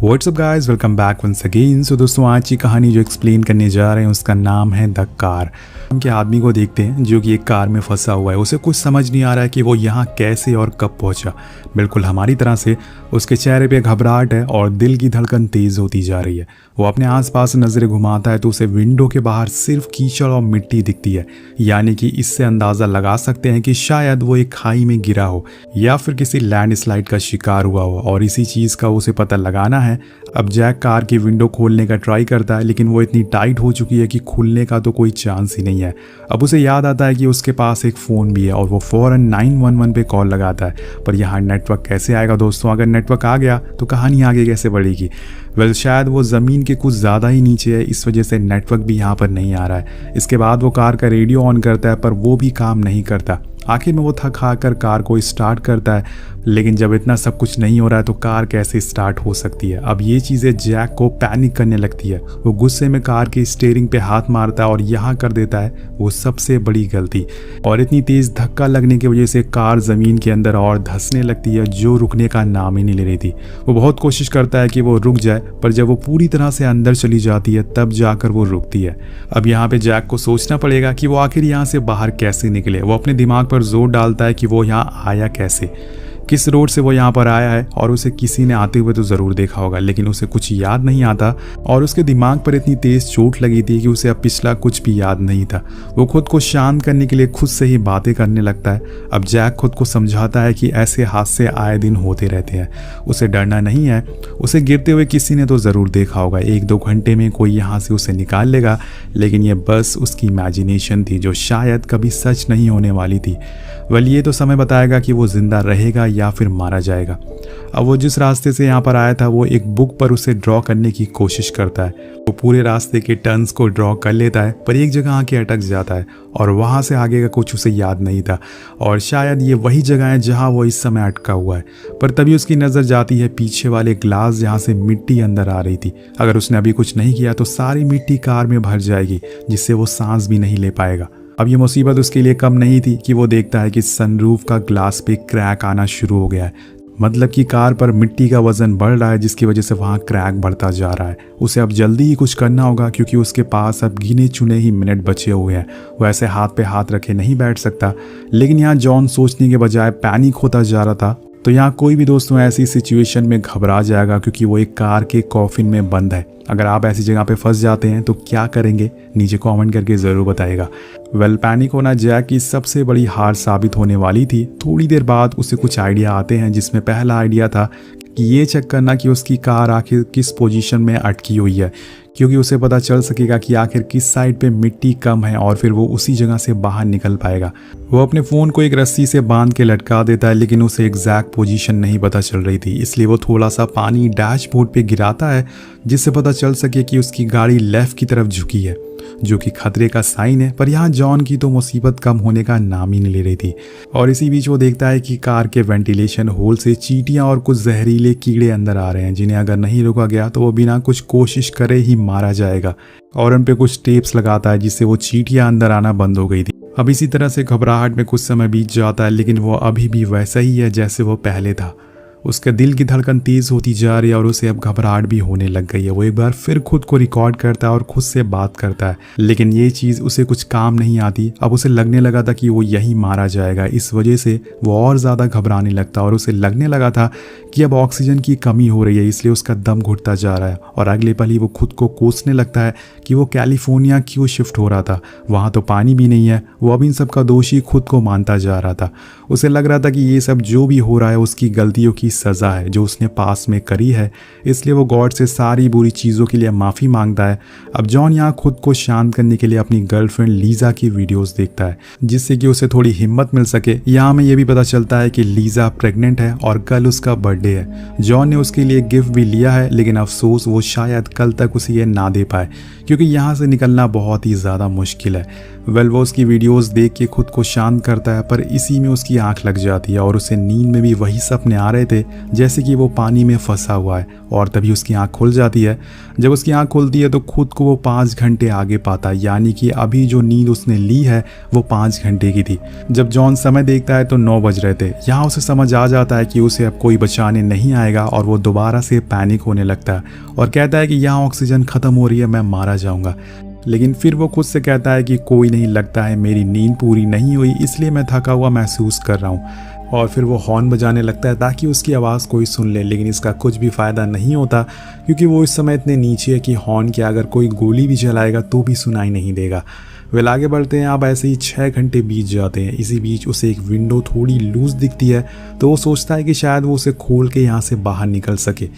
WhatsApp guys, welcome back once again. So दोस्तों, आज की कहानी जो एक्सप्लेन करने जा रहे हैं उसका नाम है द कार। हम के आदमी को देखते हैं जो कि एक कार में फंसा हुआ है। उसे कुछ समझ नहीं आ रहा है कि वो यहाँ कैसे और कब पहुँचा। बिल्कुल हमारी तरह से उसके चेहरे पे घबराहट है और दिल की धड़कन तेज़ होती जा रही है। वो अपने आसपास नज़रें घुमाता है तो उसे विंडो के बाहर सिर्फ कीचड़ और मिट्टी दिखती है। यानी कि इससे अंदाज़ा लगा सकते हैं कि शायद वो एक खाई में गिरा हो या फिर किसी लैंडस्लाइड का शिकार हुआ हो, और इसी चीज़ का उसे पता लगाना है। अब जैक कार की विंडो खोलने का ट्राई करता है, लेकिन वो इतनी टाइट हो चुकी है कि खुलने का तो कोई चांस ही नहीं है। अब उसे याद आता है कि उसके पास एक फ़ोन भी है और वो फ़ौरन 911 पे कॉल लगाता है। पर यहाँ नेटवर्क कैसे आएगा दोस्तों? अगर नेटवर्क आ गया तो कहानी आगे कैसे बढ़ेगी? शायद वो ज़मीन के कुछ ज़्यादा ही नीचे है, इस वजह से नेटवर्क भी यहाँ पर नहीं आ रहा है। इसके बाद वो कार का रेडियो ऑन करता है पर वो भी काम नहीं करता। आखिर में वो थक हार कार को स्टार्ट करता है, लेकिन जब इतना सब कुछ नहीं हो रहा है तो कार कैसे स्टार्ट हो सकती है? अब ये चीज़ें जैक को पैनिक करने लगती है। वो गुस्से में कार के स्टीयरिंग पे हाथ मारता है और यहाँ कर देता है वो सबसे बड़ी गलती। और इतनी तेज़ धक्का लगने की वजह से कार ज़मीन के अंदर और धंसने लगती है, जो रुकने का नाम ही नहीं ले रही थी। वो बहुत कोशिश करता है कि वो रुक जाए, पर जब वो पूरी तरह से अंदर चली जाती है तब जाकर वो रुकती है। अब यहाँ पे जैक को सोचना पड़ेगा कि वो आखिर यहाँ से बाहर कैसे निकले। वो अपने दिमाग पर जोर डालता है कि वो यहाँ आया कैसे, किस रोड से वो यहाँ पर आया है, और उसे किसी ने आते हुए तो ज़रूर देखा होगा, लेकिन उसे कुछ याद नहीं आता। और उसके दिमाग पर इतनी तेज़ चोट लगी थी कि उसे अब पिछला कुछ भी याद नहीं था। वो खुद को शांत करने के लिए खुद से ही बातें करने लगता है। अब जैक खुद को समझाता है कि ऐसे हादसे आए दिन होते रहते हैं, उसे डरना नहीं है। उसे गिरते हुए किसी ने तो ज़रूर देखा होगा, 1-2 घंटे में कोई यहाँ से उसे निकाल लेगा। लेकिन ये बस उसकी इमेजिनेशन थी जो शायद कभी सच नहीं होने वाली थी। ये तो समय बताएगा कि वो जिंदा रहेगा या फिर मारा जाएगा। अब वो जिस रास्ते से यहाँ पर आया था वो एक बुक पर उसे ड्रॉ करने की कोशिश करता है। वो पूरे रास्ते के टर्न्स को ड्रॉ कर लेता है, पर एक जगह आके अटक जाता है और वहाँ से आगे का कुछ उसे याद नहीं था। और शायद ये वही जगह है जहाँ वो इस समय अटका हुआ है। पर तभी उसकी नज़र जाती है पीछे वाले ग्लास जहाँ से मिट्टी अंदर आ रही थी। अगर उसने अभी कुछ नहीं किया तो सारी मिट्टी कार में भर जाएगी, जिससे वो सांस भी नहीं ले पाएगा। अब ये मुसीबत उसके लिए कम नहीं थी कि वो देखता है कि सनरूफ का ग्लास पे क्रैक आना शुरू हो गया है। मतलब कि कार पर मिट्टी का वजन बढ़ रहा है, जिसकी वजह से वहाँ क्रैक बढ़ता जा रहा है। उसे अब जल्दी ही कुछ करना होगा क्योंकि उसके पास अब गिने चुने ही मिनट बचे हुए हैं। वो ऐसे हाथ पे हाथ रखे नहीं बैठ सकता। लेकिन यहाँ जॉन सोचने के बजाय पैनिक होता जा रहा था। तो यहाँ कोई भी दोस्तों ऐसी सिचुएशन में घबरा जाएगा क्योंकि वो एक कार के कॉफिन में बंद है। अगर आप ऐसी जगह पे फंस जाते हैं तो क्या करेंगे? नीचे कमेंट करके ज़रूर बताइएगा। पैनिक होना जैक की सबसे बड़ी हार साबित होने वाली थी। थोड़ी देर बाद उसे कुछ आइडिया आते हैं, जिसमें पहला आइडिया था कि ये चेक करना कि उसकी कार आखिर किस पोजीशन में अटकी हुई है, क्योंकि उसे पता चल सकेगा कि आखिर किस साइड पे मिट्टी कम है और फिर वो उसी जगह से बाहर निकल पाएगा। वो अपने फ़ोन को एक रस्सी से बांध के लटका देता है, लेकिन उसे एग्जैक्ट पोजीशन नहीं पता चल रही थी। इसलिए वो थोड़ा सा पानी डैशबोर्ड पे गिराता है, जिससे पता चल सके कि उसकी गाड़ी लेफ्ट की तरफ झुकी है, जो कि खतरे का साइन है। पर यहाँ जॉन की तो मुसीबत कम होने का नाम ही नहीं ले रही थी। और इसी बीच वो देखता है कि कार के वेंटिलेशन होल से चींटियां और कुछ जहरीले कीड़े अंदर आ रहे हैं, जिन्हें अगर नहीं रोका गया तो वो बिना कुछ कोशिश करे ही मारा जाएगा। और उन पे कुछ टेप्स लगाता है, जिससे वो चींटियां अंदर आना बंद हो गई थी। अब इसी तरह से घबराहट में कुछ समय बीत जाता है, लेकिन वो अभी भी वैसा ही है जैसे वो पहले था। उसके दिल की धड़कन तेज़ होती जा रही है और उसे अब घबराहट भी होने लग गई है। वो एक बार फिर खुद को रिकॉर्ड करता है और खुद से बात करता है, लेकिन ये चीज़ उसे कुछ काम नहीं आती। अब उसे लगने लगा था कि वो यहीं मारा जाएगा। इस वजह से वो और ज़्यादा घबराने लगता और उसे लगने लगा था कि अब ऑक्सीजन की कमी हो रही है, इसलिए उसका दम घुटता जा रहा है। और अगले पल ही वो खुद को कोसने लगता है कि वो कैलिफोर्निया क्यों शिफ्ट हो रहा था। वहाँ तो पानी भी नहीं है। वो अब इन सब का दोषी खुद को मानता जा रहा था। उसे लग रहा था कि ये सब जो भी हो रहा है उसकी गलतियों की सज़ा है जो उसने पास में करी है, इसलिए वो गॉड से सारी बुरी चीज़ों के लिए माफ़ी मांगता है। अब जॉन यहाँ खुद को शांत करने के लिए अपनी गर्लफ्रेंड लीज़ा की वीडियोस देखता है, जिससे कि उसे थोड़ी हिम्मत मिल सके। यहाँ में ये भी पता चलता है कि लीज़ा प्रेग्नेंट है और कल उसका बर्थडे है। जॉन ने उसके लिए गिफ्ट भी लिया है, लेकिन अफसोस वो शायद कल तक उसे ये ना दे पाए, क्योंकि यहाँ से निकलना बहुत ही ज़्यादा मुश्किल है। वो उसकी वीडियोस देख के खुद को शांत करता है, पर इसी में उसकी आंख लग जाती है और उसे नींद में भी वही सपने आ रहे थे है जैसे कि वो पानी में फंसा हुआ है, और तभी उसकी आंख खुल जाती है। जब उसकी आंख खुलती है तो खुद को वो 5 घंटे आगे पाता है, यानी कि अभी जो नींद उसने ली है वो 5 घंटे की थी। जब जॉन समय देखता है तो 9 बज रहे थे। यहाँ उसे समझ आ जाता है कि उसे अब कोई बचाने नहीं आएगा, और वो दोबारा से पैनिक होने लगता है और कहता है कि यहाँ ऑक्सीजन खत्म हो रही है, मैं मारा जाऊंगा। लेकिन फिर वो खुद से कहता है कि कोई नहीं, लगता है मेरी नींद पूरी नहीं हुई, इसलिए मैं थका हुआ महसूस कर रहा हूँ। और फिर वो हॉर्न बजाने लगता है ताकि उसकी आवाज़ कोई सुन ले, लेकिन इसका कुछ भी फ़ायदा नहीं होता क्योंकि वो इस समय इतने नीचे है कि हॉर्न की अगर कोई गोली भी चलाएगा तो भी सुनाई नहीं देगा। वे आगे बढ़ते हैं। अब ऐसे ही 6 घंटे बीत जाते हैं। इसी बीच उसे एक विंडो थोड़ी लूज दिखती है, तो वो सोचता है कि शायद वो उसे खोल के यहाँ से बाहर निकल सके,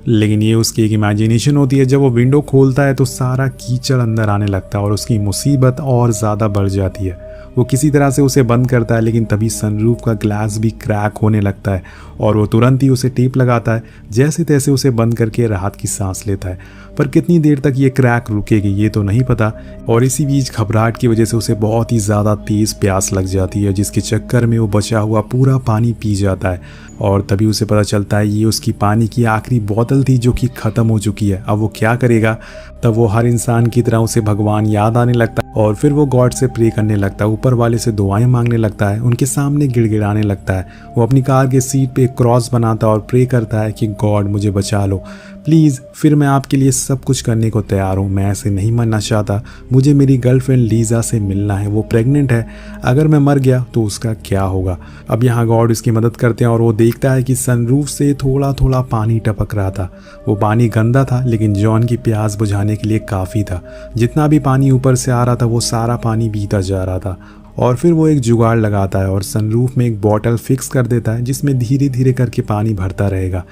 लेकिन ये उसकी एक इमेजिनेशन होती है। जब वो विंडो खोलता है तो सारा कीचड़ अंदर आने लगता है और उसकी मुसीबत और ज़्यादा बढ़ जाती है। वो किसी तरह से उसे बंद करता है, लेकिन तभी सनरूफ का ग्लास भी क्रैक होने लगता है और वो तुरंत ही उसे टेप लगाता है। जैसे तैसे उसे बंद करके राहत की सांस लेता है, पर कितनी देर तक ये क्रैक रुकेगी ये तो नहीं पता। और इसी बीच घबराहट की वजह से उसे बहुत ही ज़्यादा तेज़ प्यास लग जाती है, जिसके चक्कर में वो बचा हुआ पूरा पानी पी जाता है। और तभी उसे पता चलता है ये उसकी पानी की आखिरी बोतल थी जो कि ख़त्म हो चुकी है। अब वो क्या करेगा? तब वो हर इंसान की तरह उसे भगवान याद आने लगता है और फिर वो गॉड से प्रे करने लगता है, ऊपर वाले से दुआएं मांगने लगता है, उनके सामने गिड़गिड़ाने लगता है। वो अपनी कार के सीट पे क्रॉस बनाता है और प्रे करता है कि गॉड मुझे बचा लो प्लीज़, फिर मैं आपके लिए सब कुछ करने को तैयार हूँ। मैं ऐसे नहीं मरना चाहता। मुझे मेरी गर्लफ्रेंड लीज़ा से मिलना है, वो प्रेग्नेंट है। अगर मैं मर गया तो उसका क्या होगा? अब यहाँ गॉड उसकी मदद करते हैं और वो देखता है कि सनरूफ से थोड़ा थोड़ा पानी टपक रहा था। वो पानी गंदा था, लेकिन जॉन की प्यास बुझाने के लिए काफ़ी था। जितना भी पानी ऊपर से आ रहा था वो सारा पानी पीता जा रहा था। और फिर वो एक जुगाड़ लगाता है और सनरूफ में एक बॉटल फिक्स कर देता है जिसमें धीरे धीरे करके पानी भरता रहेगा।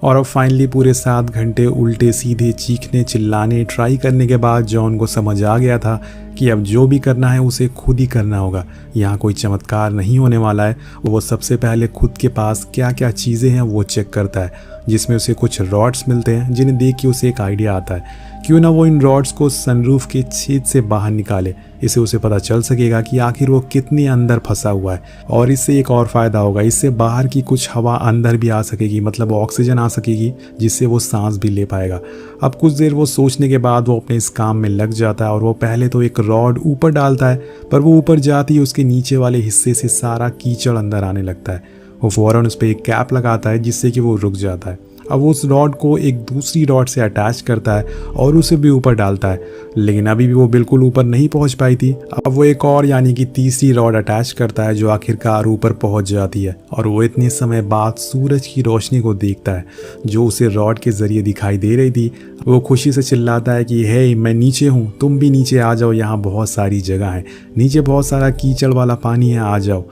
और अब फाइनली पूरे 7 घंटे उल्टे सीधे चीखने चिल्लाने ट्राई करने के बाद जॉन को समझ आ गया था कि अब जो भी करना है उसे खुद ही करना होगा। यहाँ कोई चमत्कार नहीं होने वाला है। वो सबसे पहले खुद के पास क्या क्या चीज़ें हैं वो चेक करता है, जिसमें उसे कुछ रॉड्स मिलते हैं जिन्हें देख के उसे एक आइडिया आता है, क्यों ना वो इन रॉड्स को सनरूफ के छेद से बाहर निकाले। इससे उसे पता चल सकेगा कि आखिर वो कितने अंदर फंसा हुआ है। और इससे एक और फ़ायदा होगा, इससे बाहर की कुछ हवा अंदर भी आ सकेगी, मतलब ऑक्सीजन आ सकेगी, जिससे वो सांस भी ले पाएगा। अब कुछ देर वो सोचने के बाद वो अपने इस काम में लग जाता है और वो पहले तो एक रॉड ऊपर डालता है, पर वो ऊपर जाती है उसके नीचे वाले हिस्से से सारा कीचड़ अंदर आने लगता है। वो फ़ौरन उस पर एक कैप लगाता है जिससे कि वो रुक जाता है। अब वो उस रॉड को एक दूसरी रॉड से अटैच करता है और उसे भी ऊपर डालता है, लेकिन अभी भी वो बिल्कुल ऊपर नहीं पहुंच पाई थी। अब वो एक और यानी कि तीसरी रॉड अटैच करता है जो आखिरकार ऊपर पहुंच जाती है और वो इतने समय बाद सूरज की रोशनी को देखता है जो उसे रॉड के जरिए दिखाई दे रही थी। वो खुशी से चिल्लाता है कि हे मैं नीचे हूँ, तुम भी नीचे आ जाओ, यहाँ बहुत सारी जगह है, नीचे बहुत सारा कीचड़ वाला पानी है, आ जाओ।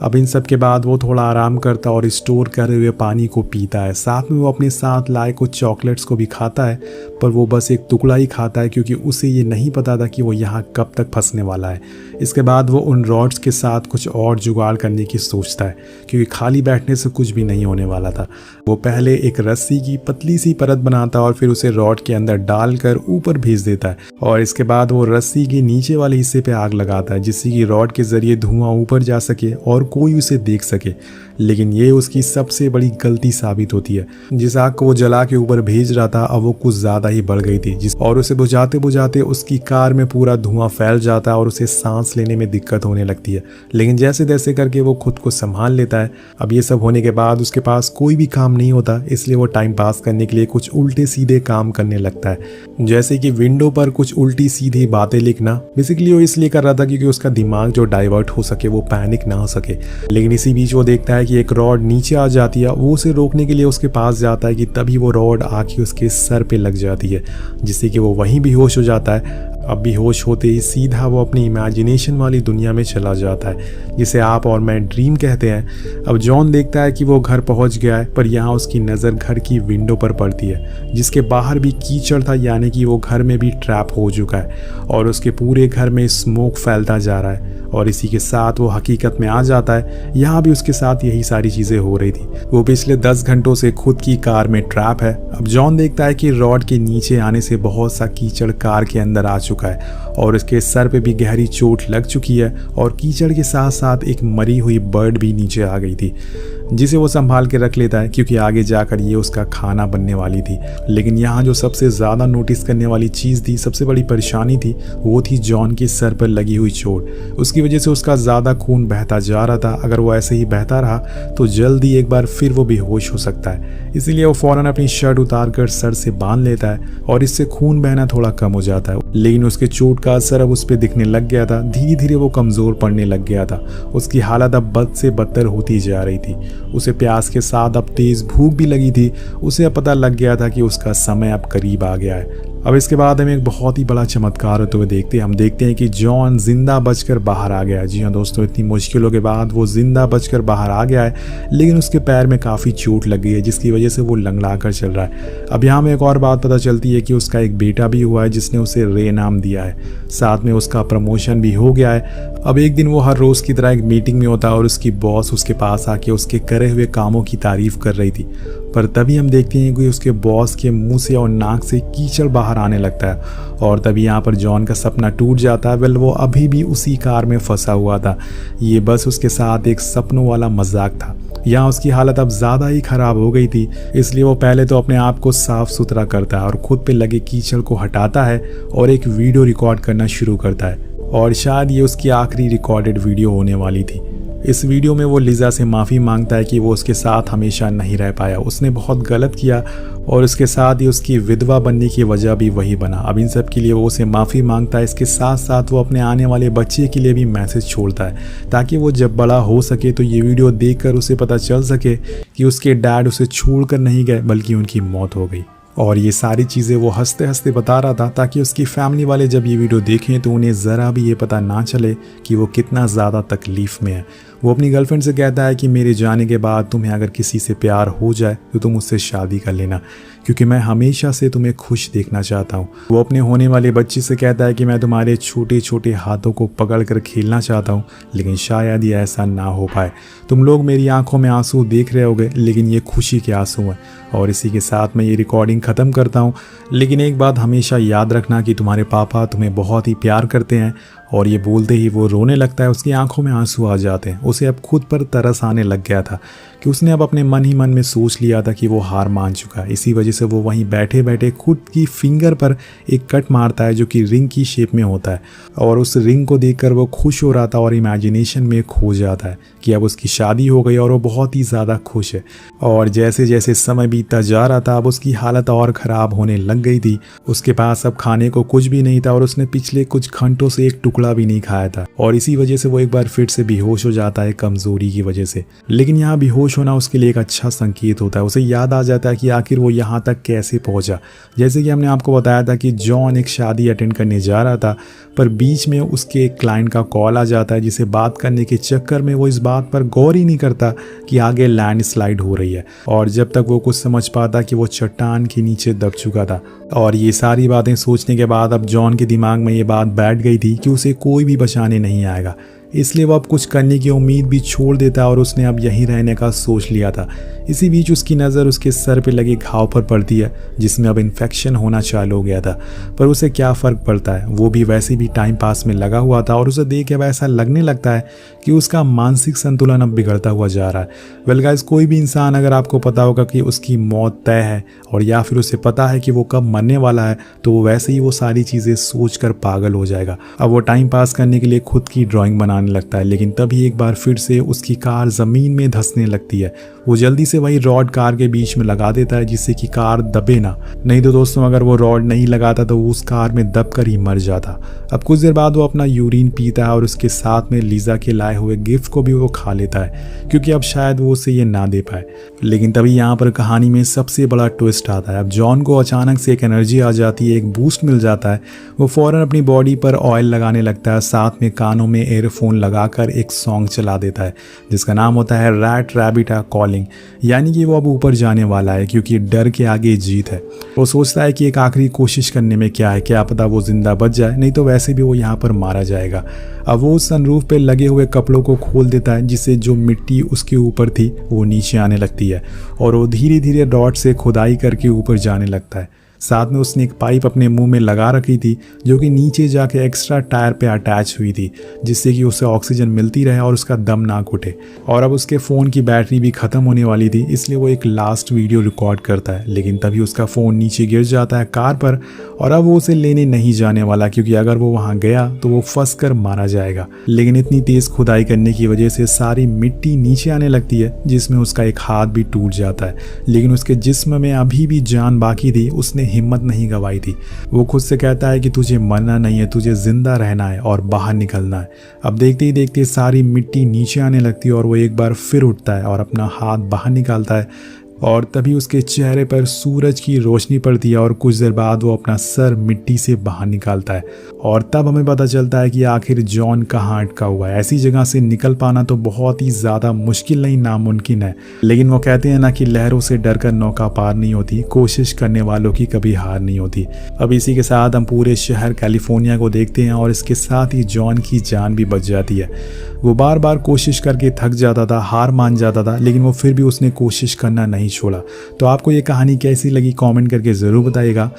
अब इन सब के बाद वो थोड़ा आराम करता और स्टोर करे हुए पानी को पीता है। साथ में वो अपने साथ लाए कुछ चॉकलेट्स को भी खाता है, पर वो बस एक टुकड़ा ही खाता है क्योंकि उसे ये नहीं पता था कि वो यहाँ कब तक फंसने वाला है। इसके बाद वो उन रॉड्स के साथ कुछ और जुगाड़ करने की सोचता है क्योंकि खाली बैठने से कुछ भी नहीं होने वाला था। वो पहले एक रस्सी की पतली सी परत बनाता है और फिर उसे रॉड के अंदर डालकर ऊपर भेज देता है और इसके बाद वो रस्सी के नीचे वाले हिस्से पे आग लगाता है जिससे कि रॉड के जरिए धुआं ऊपर जा सके और कोई उसे देख सके। लेकिन ये उसकी सबसे बड़ी गलती साबित होती है। जिस आग को वो जला के ऊपर भेज रहा था अब वो कुछ ज़्यादा ही बढ़ गई थी और उसे बुझाते बुझाते उसकी कार में पूरा धुआं फैल जाता है और उसे सांस लेने में दिक्कत होने लगती है। लेकिन जैसे तैसे करके वो खुद को संभाल लेता है। अब ये सब होने के बाद उसके पास कोई भी काम नहीं होता, इसलिए वो टाइम पास करने के लिए कुछ उल्टे सीधे काम करने लगता है, जैसे कि विंडो पर कुछ उल्टी सीधी बातें लिखना। बेसिकली वो इसलिए कर रहा था क्योंकि उसका दिमाग जो डाइवर्ट हो सके, वो पैनिक ना हो सके। लेकिन इसी बीच वो देखता है कि एक रॉड नीचे आ जाती है। वो उसे रोकने के लिए उसके पास जाता है कि तभी वो रॉड आके उसके सर पे लग जाती है जिससे कि वो वहीं बेहोश हो जाता है। अब बेहोश होते ही सीधा वो अपनी इमेजिनेशन वाली दुनिया में चला जाता है जिसे आप और मैं ड्रीम कहते हैं। अब जॉन देखता है कि वो घर पहुंच गया है, पर यहाँ उसकी नज़र घर की विंडो पर पड़ती है जिसके बाहर भी कीचड़ था, यानी कि वो घर में भी ट्रैप हो चुका है और उसके पूरे घर में स्मोक फैलता जा रहा है। और इसी के साथ वो हकीकत में आ जाता है, यहाँ भी उसके साथ यही सारी चीज़ें हो रही थी। वो पिछले 10 घंटों से खुद की कार में ट्रैप है। अब जॉन देखता है कि रॉड के नीचे आने से बहुत सा कीचड़ कार के अंदर आ चुका है और उसके सर पे भी गहरी चोट लग चुकी है और कीचड़ के साथ साथ एक मरी हुई बर्ड भी नीचे आ गई थी, जिसे वो संभाल के रख लेता है क्योंकि आगे जाकर ये उसका खाना बनने वाली थी। लेकिन यहाँ जो सबसे ज़्यादा नोटिस करने वाली चीज़ थी, सबसे बड़ी परेशानी थी, वो थी जॉन के सर पर लगी हुई चोट। उसकी वजह से उसका ज़्यादा खून बहता जा रहा था। अगर वो ऐसे ही बहता रहा तो जल्दी एक बार फिर वो बेहोश हो सकता है। इसीलिए वो फ़ौरन अपनी शर्ट उतार कर सर से बांध लेता है और इससे खून बहना थोड़ा कम हो जाता है। लेकिन उसके चोट का असर अब उस पर दिखने लग गया था। धीरे धीरे वो कमज़ोर पड़ने लग गया था। उसकी हालत अब बद से बदतर होती जा रही थी। उसे प्यास के साथ अब तेज़ भूख भी लगी थी। उसे अब पता लग गया था कि उसका समय अब करीब आ गया है। अब इसके बाद हमें एक बहुत ही बड़ा चमत्कार होते हुए देखते हैं। हम देखते हैं कि जॉन जिंदा बचकर बाहर आ गया है। जी हाँ दोस्तों, इतनी मुश्किलों के बाद वो जिंदा बचकर बाहर आ गया है, लेकिन उसके पैर में काफ़ी चोट लग गई है जिसकी वजह से वो लंगड़ा कर चल रहा है। अब यहाँ में एक और बात पता चलती है कि उसका एक बेटा भी हुआ है जिसने उसे रे नाम दिया है। साथ में उसका प्रमोशन भी हो गया है। अब एक दिन वो हर रोज़ की तरह एक मीटिंग में होता है और उसकी बॉस उसके पास आके उसके करे हुए कामों की तारीफ कर रही थी। पर तभी हम देखते हैं कि उसके बॉस के मुंह से और नाक से कीचड़ बाहर आने लगता है और तभी यहाँ पर जॉन का सपना टूट जाता है। वेल, वो अभी भी उसी कार में फंसा हुआ था। ये बस उसके साथ एक सपनों वाला मजाक था। यहाँ उसकी हालत अब ज़्यादा ही ख़राब हो गई थी, इसलिए वो पहले तो अपने आप को साफ़ सुथरा करता है और खुद पे लगे कीचड़ को हटाता है और एक वीडियो रिकॉर्ड करना शुरू करता है। और शायद ये उसकी आखिरी रिकॉर्डेड वीडियो होने वाली थी। इस वीडियो में वो लिज़ा से माफ़ी मांगता है कि वो उसके साथ हमेशा नहीं रह पाया, उसने बहुत गलत किया और उसके साथ ही उसकी विधवा बनने की वजह भी वही बना। अब इन सब के लिए वो उसे माफ़ी मांगता है। इसके साथ साथ वो अपने आने वाले बच्चे के लिए भी मैसेज छोड़ता है ताकि वो जब बड़ा हो सके तो ये वीडियो देखकर उसे पता चल सके कि उसके डैड उसे छोड़कर नहीं गए बल्कि उनकी मौत हो गई। और ये सारी चीज़ें वो हंसते हंसते बता रहा था ताकि उसकी फैमिली वाले जब ये वीडियो देखें तो उन्हें ज़रा भी ये पता ना चले कि वो कितना ज़्यादा तकलीफ़ में है। वो अपनी गर्लफ्रेंड से कहता है कि मेरे जाने के बाद तुम्हें अगर किसी से प्यार हो जाए तो तुम उससे शादी कर लेना, क्योंकि मैं हमेशा से तुम्हें खुश देखना चाहता हूँ। वो अपने होने वाले बच्चे से कहता है कि मैं तुम्हारे छोटे छोटे हाथों को पकड़ कर खेलना चाहता हूँ, लेकिन शायद ये ऐसा ना हो पाए। तुम लोग मेरी आंखों में आंसू देख रहे होगे, लेकिन ये खुशी के आंसू हैं। और इसी के साथ मैं ये रिकॉर्डिंग ख़त्म करता हूँ, लेकिन एक बात हमेशा याद रखना कि तुम्हारे पापा तुम्हें बहुत ही प्यार करते हैं। और ये बोलते ही वो रोने लगता है, उसकी आंखों में आंसू आ जाते हैं। उसे अब खुद पर तरस आने लग गया था कि उसने अब अपने मन ही मन में सोच लिया था कि वो हार मान चुका है। इसी वजह से वो वहीं बैठे बैठे खुद की फिंगर पर एक कट मारता है जो कि रिंग की शेप में होता है और उस रिंग को देखकर वो खुश हो रहा था और इमेजिनेशन में खो जाता है कि अब उसकी शादी हो गई और वो बहुत ही ज़्यादा खुश है। और जैसे जैसे समय बीतता जा रहा था अब उसकी हालत और ख़राब होने लग गई थी। उसके पास अब खाने को कुछ भी नहीं था और उसने पिछले कुछ घंटों से एक टुकड़ा भी नहीं खाया था और इसी वजह से वो एक बार फिर से बेहोश हो जाता है कमज़ोरी की वजह से। लेकिन यहाँ बेहोश होना उसके लिए एक अच्छा संकेत होता है। उसे याद आ जाता है कि आखिर वो यहाँ तक कैसे पहुँचा। जैसे कि हमने आपको बताया था कि जॉन एक शादी अटेंड करने जा रहा था, पर बीच में उसके एक क्लाइंट का कॉल आ जाता है जिसे बात करने के चक्कर में वो इस बात पर गौर ही नहीं करता कि आगे लैंडस्लाइड हो रही है। और जब तक वो कुछ समझ पाता कि वो चट्टान के नीचे दब चुका था। और ये सारी बातें सोचने के बाद अब जॉन के दिमाग में ये बात बैठ गई थी कि उसे कोई भी बचाने नहीं आएगा, इसलिए वो अब कुछ करने की उम्मीद भी छोड़ देता और उसने अब यहीं रहने का सोच लिया था। इसी बीच उसकी नज़र उसके सर पे लगे घाव पर पड़ती है जिसमें अब इन्फेक्शन होना चालू हो गया था, पर उसे क्या फ़र्क पड़ता है, वो भी वैसे भी टाइम पास में लगा हुआ था और उसे देख के ऐसा लगने लगता है कि उसका मानसिक संतुलन अब बिगड़ता हुआ जा रहा है। वेल गाइस, कोई भी इंसान अगर आपको पता होगा कि उसकी मौत तय है और या फिर उसे पता है कि वो कब मरने वाला है तो वो वैसे ही वो सारी चीज़ें सोच कर पागल हो जाएगा। अब वो टाइम पास करने के लिए खुद की ड्राइंग बनाने लगता है, लेकिन तभी एक बार फिर से उसकी कार ज़मीन में धंसने लगती है। वो जल्दी से वही रॉड कार के बीच में लगा देता है जिससे कि कार दबे ना। नहीं तो दोस्तों, अगर वो रॉड नहीं लगाता तो वो उस कार में दब कर ही मर जाता। अब कुछ देर बाद वो अपना यूरिन पीता है और उसके साथ में लीजा के लाए हुए गिफ्ट को भी वो खा लेता है, क्योंकि अब शायद वो उसे ये ना दे पाए। लेकिन तभी यहाँ पर कहानी में सबसे बड़ा ट्विस्ट आता है। अब जॉन को अचानक से एक एनर्जी आ जाती है, एक बूस्ट मिल जाता है। वो फ़ौरन अपनी बॉडी पर ऑयल लगाने लगता है, साथ में कानों में एयरफोन लगाकर एक सॉन्ग चला देता है जिसका नाम होता है रैट रैबिट आर कॉलिंग, यानी कि वो अब ऊपर जाने वाला है क्योंकि डर के आगे जीत है। वो सोचता है कि एक आखिरी कोशिश करने में क्या है, क्या पता वो जिंदा बच जाए, नहीं तो वैसे भी वो यहाँ पर मारा जाएगा। अब वो सनरूफ पे लगे हुए कपड़ों को खोल देता है जिससे जो मिट्टी उसके ऊपर थी वो नीचे आने लगती है और वो धीरे धीरे रॉड से खुदाई करके ऊपर जाने लगता है। साथ में उसने एक पाइप अपने मुंह में लगा रखी थी जो कि नीचे जाके एक्स्ट्रा टायर पे अटैच हुई थी, जिससे कि उसे ऑक्सीजन मिलती रहे और उसका दम ना घुटे। और अब उसके फ़ोन की बैटरी भी ख़त्म होने वाली थी, इसलिए वो एक लास्ट वीडियो रिकॉर्ड करता है। लेकिन तभी उसका फ़ोन नीचे गिर जाता है कार पर, और अब वो उसे लेने नहीं जाने वाला, क्योंकि अगर वो वहाँ गया तो वो फंस कर मारा जाएगा। लेकिन इतनी तेज़ खुदाई करने की वजह से सारी मिट्टी नीचे आने लगती है, जिसमें उसका एक हाथ भी टूट जाता है। लेकिन उसके जिस्म में अभी भी जान बाकी थी, उसने हिम्मत नहीं गंवाई थी। वो खुद से कहता है कि तुझे मरना नहीं है, तुझे जिंदा रहना है और बाहर निकलना है। अब देखते ही देखते सारी मिट्टी नीचे आने लगती है और वो एक बार फिर उठता है और अपना हाथ बाहर निकालता है, और तभी उसके चेहरे पर सूरज की रोशनी पड़ती है और कुछ देर बाद वो अपना सर मिट्टी से बाहर निकालता है। और तब हमें पता चलता है कि आखिर जॉन कहाँ अटका हुआ है। ऐसी जगह से निकल पाना तो बहुत ही ज़्यादा मुश्किल नहीं, नामुमकिन है। लेकिन वो कहते हैं ना कि लहरों से डरकर नौका पार नहीं होती, कोशिश करने वालों की कभी हार नहीं होती। अब इसी के साथ हम पूरे शहर कैलिफोर्निया को देखते हैं और इसके साथ ही जॉन की जान भी बच जाती है। वो बार बार कोशिश करके थक जाता था, हार मान जाता था, लेकिन वो फिर भी उसने कोशिश करना नहीं छोड़ा। तो आपको ये कहानी कैसी लगी कमेंट करके ज़रूर बताइएगा।